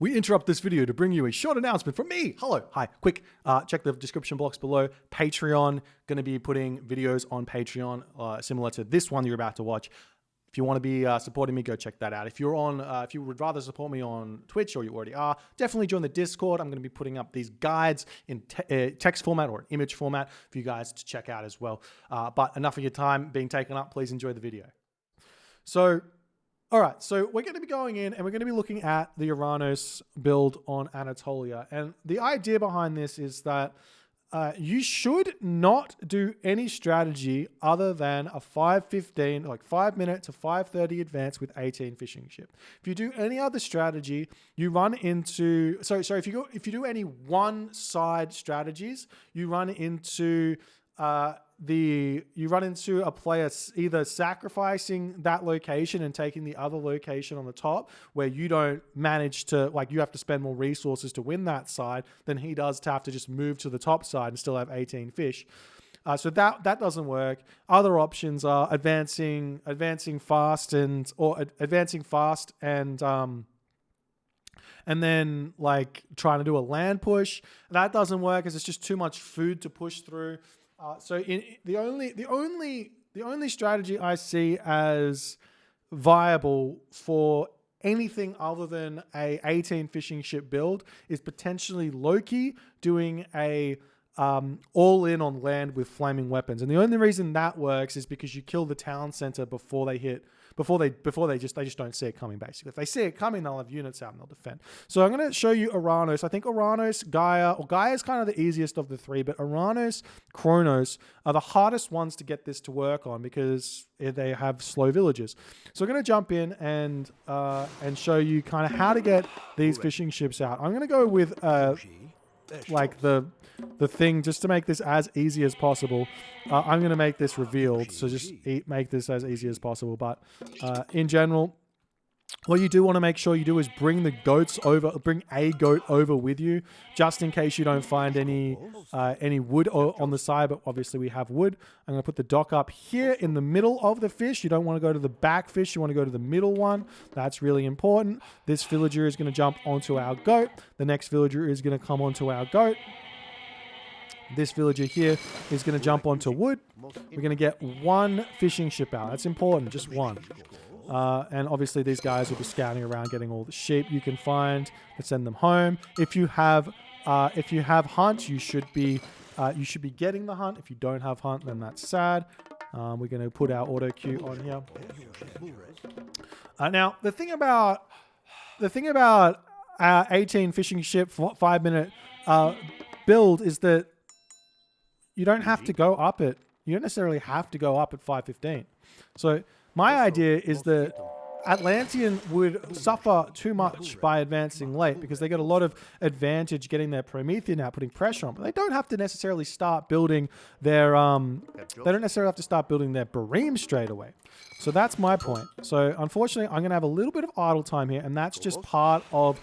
We interrupt this video to bring you a short announcement from me. Hello. Hi. Quick, check the description box below. Patreon. Going to be putting videos on Patreon similar to this one you're about to watch. If you want to be supporting me, go check that out. If you're on, if you would rather support me on Twitch, or you already are, definitely join the Discord. I'm going to be putting up these guides in text format or image format for you guys to check out as well. But enough of your time being taken up. Please enjoy the video. So, all right, so we're going to be going in and we're going to be looking at the Uranus build on Anatolia. And the idea behind this is that you should not do any strategy other than a 5:15, like 5 minute to 5:30 advance with 18 fishing ship. If you do any other strategy, you run into if you do any one side strategies, you run into a player either sacrificing that location and taking the other location on the top, where you don't manage to, like, you have to spend more resources to win that side than he does to have to just move to the top side and still have 18 fish. So that doesn't work. Other options are advancing fast and then like trying to do a land push. That doesn't work because it's just too much food to push through. The only strategy I see as viable for anything other than a 18 fishing ship build is potentially Loki doing a all in on land with flaming weapons. And the only reason that works is because you kill the town center before they just don't see it coming, basically. If they see it coming, they'll have units out and they'll defend. So I'm going to show you Uranus. I think Uranus, Gaia is kind of the easiest of the three, but Uranus, Kronos are the hardest ones to get this to work on because they have slow villages. So we're going to jump in and show you kind of how to get these fishing ships out. I'm going to go with like the thing, just to make this as easy as possible. I'm going to make this revealed, so just make this as easy as possible. But in general, what you do want to make sure you do is bring a goat over with you, just in case you don't find any wood on the side. But obviously we have wood. I'm going to put the dock up here in the middle of the fish. You don't want to go to the back fish. You want to go to the middle one. That's really important. This villager is going to jump onto our goat. The next villager is going to come onto our goat. This villager here is going to jump onto wood. We're going to get one fishing ship out. That's important, just one. And obviously these guys will be scouting around, getting all the sheep you can find and send them home. If you have hunt, you should be getting the hunt. If you don't have hunt, then that's sad. We're going to put our auto queue on here. Now the thing about our 18 fishing ship 5 minute build is that you don't have to go up it. You don't necessarily have to go up at 5:15. So my idea is that Atlantean would suffer too much by advancing late because they get a lot of advantage getting their Promethean out, putting pressure on. But they don't have to necessarily start building their Bareem straight away. So that's my point. So unfortunately, I'm going to have a little bit of idle time here, and that's just part of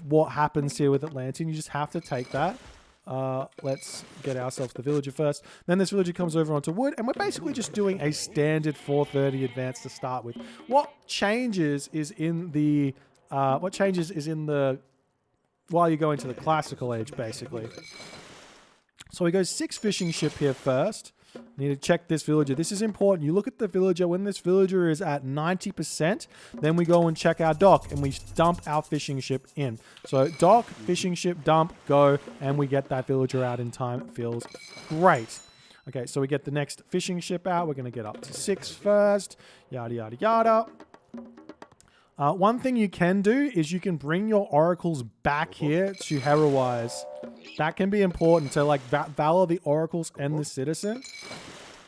what happens here with Atlantean. You just have to take that. Let's get ourselves the villager first. Then this villager comes over onto wood, and we're basically just doing a standard 4:30 advance to start with. What changes is in the while you go into the classical age, basically. So we go 6 fishing ship here first. Need to check this villager. This is important. You look at the villager. When this villager is at 90%, then we go and check our dock and we dump our fishing ship in. So dock, fishing ship, dump, go, and we get that villager out in time. It feels great. Okay, so we get the next fishing ship out. We're going to get up to 6 first. Yada, yada, yada. One thing you can do is you can bring your oracles back here to heroize. That can be important to like valor the oracles and the citizen.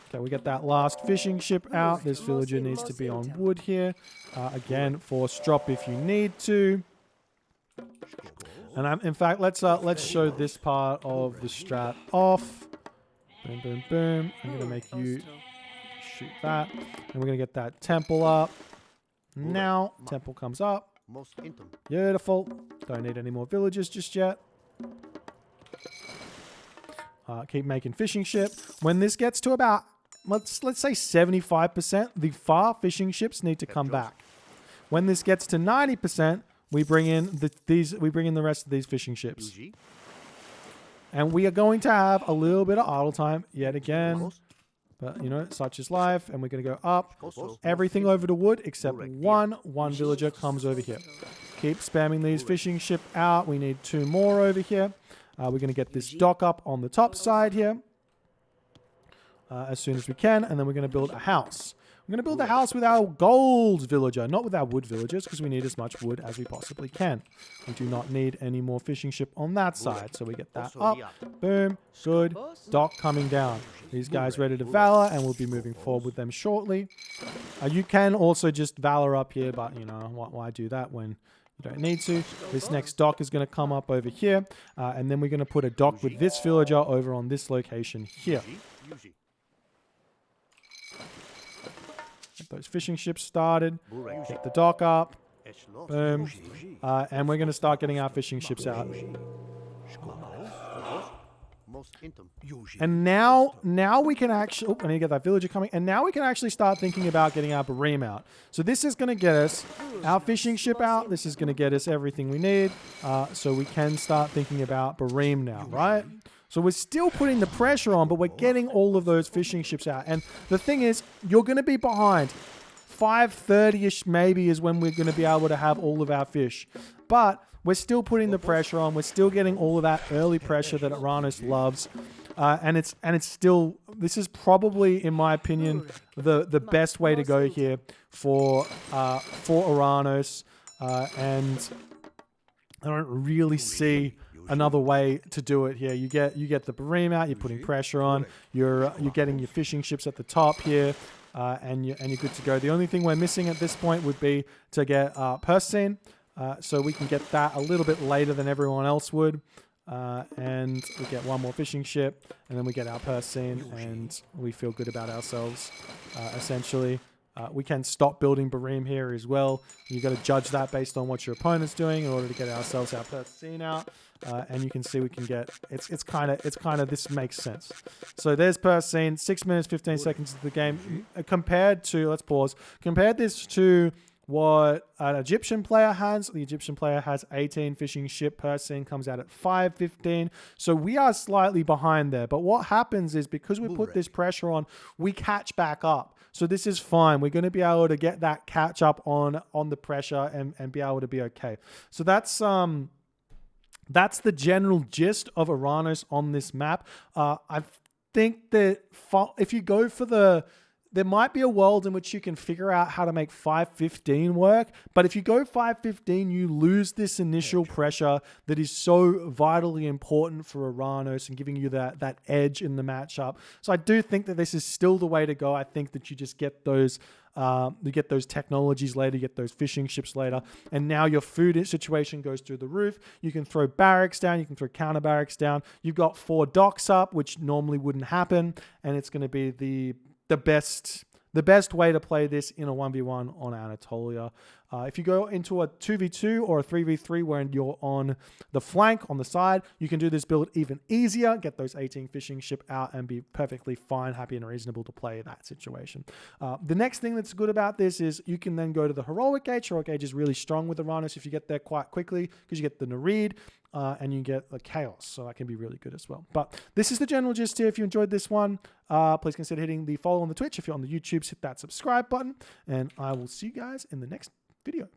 Okay, we get that last fishing ship out. This villager needs to be on wood here. Again, force drop if you need to. And in fact, let's show this part of the strat off. Boom, boom, boom. I'm gonna make you shoot that, and we're gonna get that temple up. Now, temple comes up. Beautiful. Don't need any more villagers just yet. Keep making fishing ship. When this gets to about, let's say 75%, the far fishing ships need to come back. When this gets to 90%, we bring in the rest of these fishing ships. And we are going to have a little bit of idle time yet again. But, you know, such is life. And we're going to go up. Everything over to wood except one villager comes over here. Keep spamming these fishing ship out. We need 2 more over here. We're going to get this dock up on the top side here as soon as we can. And then we're going to build a house. We're going to build a house with our gold villager, not with our wood villagers, because we need as much wood as we possibly can. We do not need any more fishing ship on that side. So we get that up. Boom. Good. Dock coming down. These guys ready to valor, and we'll be moving forward with them shortly. You can also just valor up here, but, you know, why do that when you don't need to? This next dock is going to come up over here, and then we're going to put a dock with this villager over on this location here. Get those fishing ships started. Get the dock up. Boom. And we're going to start getting our fishing ships out. And now we can actually... Oh, I need to get that villager coming. And now we can actually start thinking about getting our Bareem out. So this is going to get us our fishing ship out. This is going to get us everything we need. So we can start thinking about Bareem now, right? So we're still putting the pressure on, but we're getting all of those fishing ships out. And the thing is, you're going to be behind. 5:30-ish maybe is when we're going to be able to have all of our fish. But we're still putting the pressure on. We're still getting all of that early pressure that Uranus loves. And it's still, this is probably, in my opinion, the best way to go here for Uranus. And I don't really see another way to do it here. You get the Bareem out. You're putting pressure on. You're getting your fishing ships at the top here, and you're good to go. The only thing we're missing at this point would be to get Persine, so we can get that a little bit later than everyone else would. And we get one more fishing ship, and then we get our Persine, and we feel good about ourselves. Essentially, we can stop building Bareem here as well. You've got to judge that based on what your opponent's doing in order to get ourselves our Persine out. And you can see we can get, it's kind of, this makes sense. So there's Persine, 6 minutes, 15 seconds of the game. Compared to, let's pause, compared this to what an Egyptian player has. The Egyptian player has 18 fishing ship. Persine comes out at 5:15. So we are slightly behind there. But what happens is, because we put this pressure on, we catch back up. So this is fine. We're going to be able to get that catch up on the pressure and be able to be okay. So that's the general gist of Uranus on this map. I think that if you go for there might be a world in which you can figure out how to make 5:15 work. But if you go 5:15, you lose this initial pressure that is so vitally important for Uranus and giving you that edge in the matchup. So I do think that this is still the way to go. I think that you just get those technologies later, you get those fishing ships later, and now your food situation goes through the roof. You can throw barracks down, you can throw counter barracks down. You've got 4 docks up, which normally wouldn't happen, and it's going to be the best way to play this in a 1v1 on Anatolia. If you go into a 2v2 or a 3v3 where you're on the flank, on the side, you can do this build even easier, get those 18 fishing ship out and be perfectly fine, happy and reasonable to play that situation. The next thing that's good about this is you can then go to the heroic gauge. Heroic gauge is really strong with Uranus if you get there quite quickly, because you get the Nereid and you get the chaos. So that can be really good as well. But this is the general gist here. If you enjoyed this one, please consider hitting the follow on the Twitch. If you're on the YouTube, hit that subscribe button, and I will see you guys in the next video.